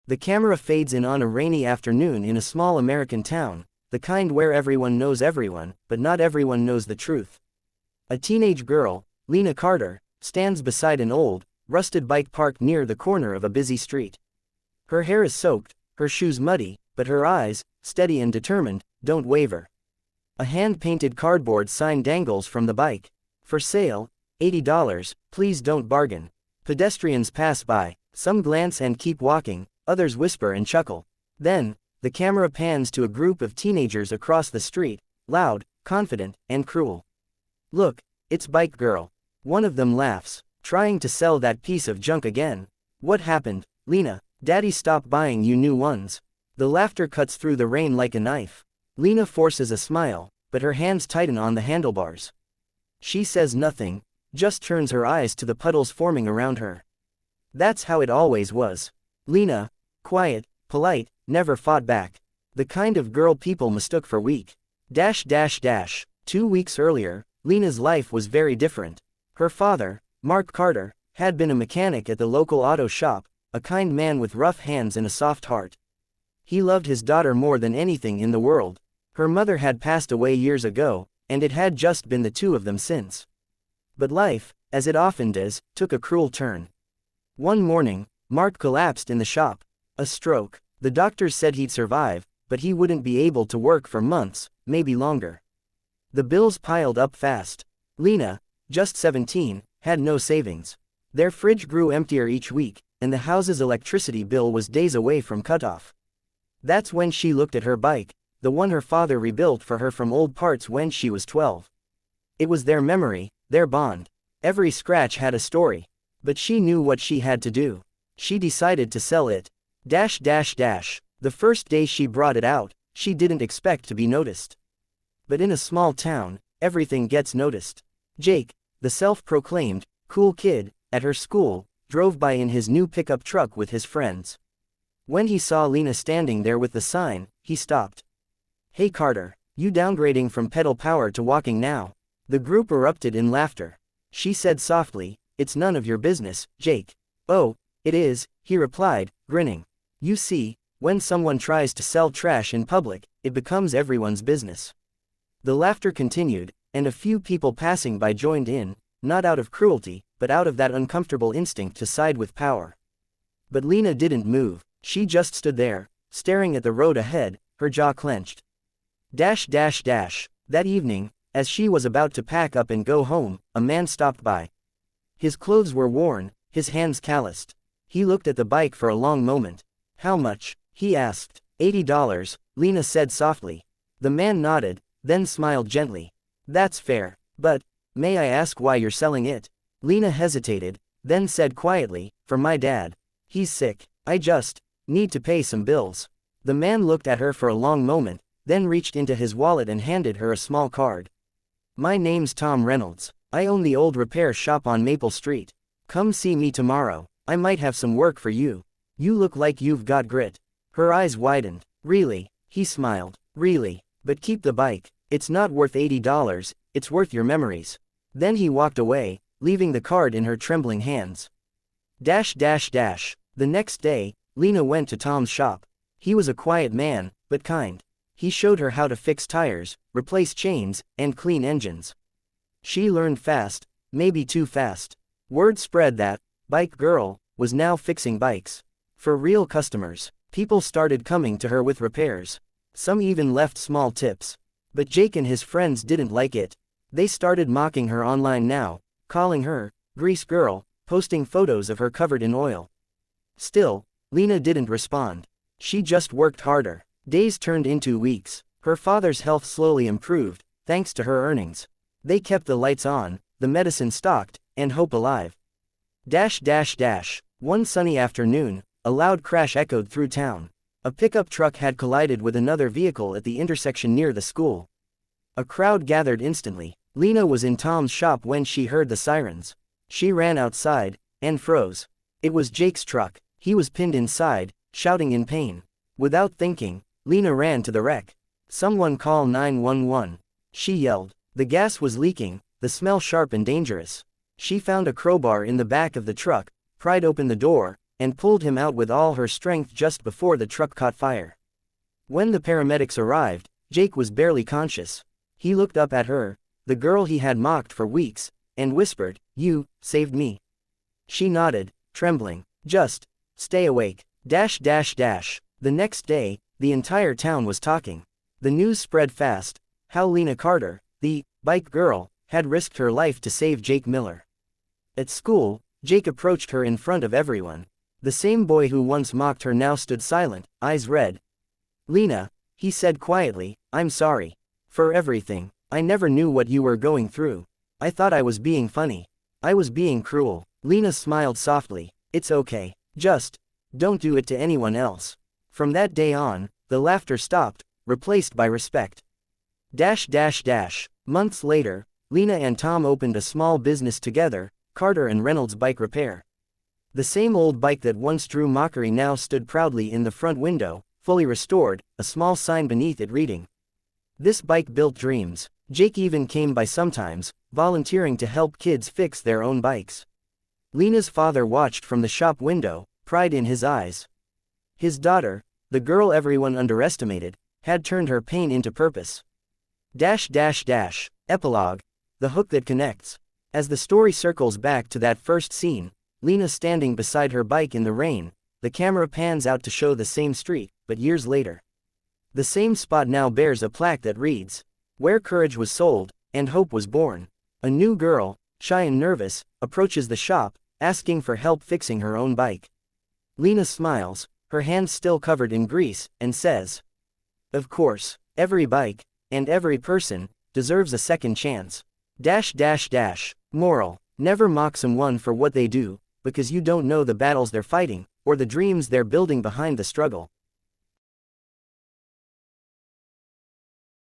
The camera fades in on a rainy afternoon in a small American town, the kind where everyone knows everyone, but not everyone knows the truth. A teenage girl, Lena Carter, stands beside an old, rusted bike parked near the corner of a busy street. Her hair is soaked, her shoes muddy, but her eyes, steady and determined, don't waver. A hand-painted cardboard sign dangles from the bike. For sale, $80, please don't bargain. Pedestrians pass by, some glance and keep walking, others whisper and chuckle. Then, the camera pans to a group of teenagers across the street, loud, confident, and cruel. Look, it's Bike Girl. One of them laughs, trying to sell that piece of junk again. What happened, Lena? Daddy stopped buying you new ones. The laughter cuts through the rain like a knife. Lena forces a smile, but her hands tighten on the handlebars. She says nothing, just turns her eyes to the puddles forming around her. That's how it always was. Lena, quiet, polite, never fought back. The kind of girl people mistook for weak. 2 weeks earlier, Lena's life was very different. Her father, Mark Carter, had been a mechanic at the local auto shop, a kind man with rough hands and a soft heart. He loved his daughter more than anything in the world. Her mother had passed away years ago, and it had just been the two of them since. But life, as it often does, took a cruel turn. One morning, Mark collapsed in the shop. A stroke. The doctors said he'd survive, but he wouldn't be able to work for months, maybe longer. The bills piled up fast. Lena, just 17, had no savings. Their fridge grew emptier each week, and the house's electricity bill was days away from cutoff. That's when she looked at her bike, the one her father rebuilt for her from old parts when she was 12. It was their memory, their bond. Every scratch had a story. But she knew what she had to do. She decided to sell it. The first day she brought it out, she didn't expect to be noticed. But in a small town, everything gets noticed. Jake, the self-proclaimed, cool kid, at her school, drove by in his new pickup truck with his friends. When he saw Lena standing there with the sign, he stopped. "Hey Carter, you downgrading from pedal power to walking now?" The group erupted in laughter. She said softly, "It's none of your business, Jake." "Oh, it is," he replied, grinning. "You see, when someone tries to sell trash in public, it becomes everyone's business." The laughter continued, and a few people passing by joined in, not out of cruelty, but out of that uncomfortable instinct to side with power. But Lena didn't move. She just stood there, staring at the road ahead, her jaw clenched. That evening, as she was about to pack up and go home, a man stopped by. His clothes were worn, his hands calloused. He looked at the bike for a long moment. "How much?" he asked. $80, Lena said softly. The man nodded, then smiled gently. "That's fair. But, may I ask why you're selling it?" Lena hesitated, then said quietly, "For my dad. He's sick. I just need to pay some bills." The man looked at her for a long moment, then reached into his wallet and handed her a small card. "My name's Tom Reynolds. I own the old repair shop on Maple Street. Come see me tomorrow. I might have some work for you. You look like you've got grit." Her eyes widened. "Really?" He smiled. "Really. But keep the bike. It's not worth $80, it's worth your memories." Then he walked away, leaving the card in her trembling hands. The next day, Lena went to Tom's shop. He was a quiet man, but kind. He showed her how to fix tires, replace chains, and clean engines. She learned fast, maybe too fast. Word spread that Bike Girl was now fixing bikes. For real customers, people started coming to her with repairs. Some even left small tips. But Jake and his friends didn't like it. They started mocking her online now, calling her Grease Girl, posting photos of her covered in oil. Still, Lena didn't respond. She just worked harder. Days turned into weeks. Her father's health slowly improved, thanks to her earnings. They kept the lights on, the medicine stocked, and hope alive. One sunny afternoon, a loud crash echoed through town. A pickup truck had collided with another vehicle at the intersection near the school. A crowd gathered instantly. Lena was in Tom's shop when she heard the sirens. She ran outside, and froze. It was Jake's truck. He was pinned inside, shouting in pain. Without thinking, Lena ran to the wreck. "Someone call 911. She yelled. The gas was leaking, the smell sharp and dangerous. She found a crowbar in the back of the truck, pried open the door, and pulled him out with all her strength just before the truck caught fire. When the paramedics arrived, Jake was barely conscious. He looked up at her, the girl he had mocked for weeks, and whispered, "You saved me." She nodded, trembling. "Just stay awake. The next day, the entire town was talking. The news spread fast. How Lena Carter, the bike girl, had risked her life to save Jake Miller. At school, Jake approached her in front of everyone. The same boy who once mocked her now stood silent, eyes red. "Lena," he said quietly, "I'm sorry. For everything. I never knew what you were going through. I thought I was being funny. I was being cruel." Lena smiled softly. "It's okay. Just don't do it to anyone else." From that day on, the laughter stopped, replaced by respect. Months later, Lena and Tom opened a small business together, Carter and Reynolds Bike Repair. The same old bike that once drew mockery now stood proudly in the front window, fully restored, a small sign beneath it reading, "This bike built dreams." Jake even came by sometimes, volunteering to help kids fix their own bikes. Lena's father watched from the shop window, pride in his eyes. His daughter, the girl everyone underestimated, had turned her pain into purpose. Epilogue. The hook that connects. As the story circles back to that first scene, Lena standing beside her bike in the rain, the camera pans out to show the same street, but years later. The same spot now bears a plaque that reads, "Where courage was sold, and hope was born." A new girl, shy and nervous, approaches the shop, asking for help fixing her own bike. Lena smiles, her hands still covered in grease, and says, "Of course, every bike, and every person, deserves a second chance." Moral: never mock someone for what they do, because you don't know the battles they're fighting, or the dreams they're building behind the struggle.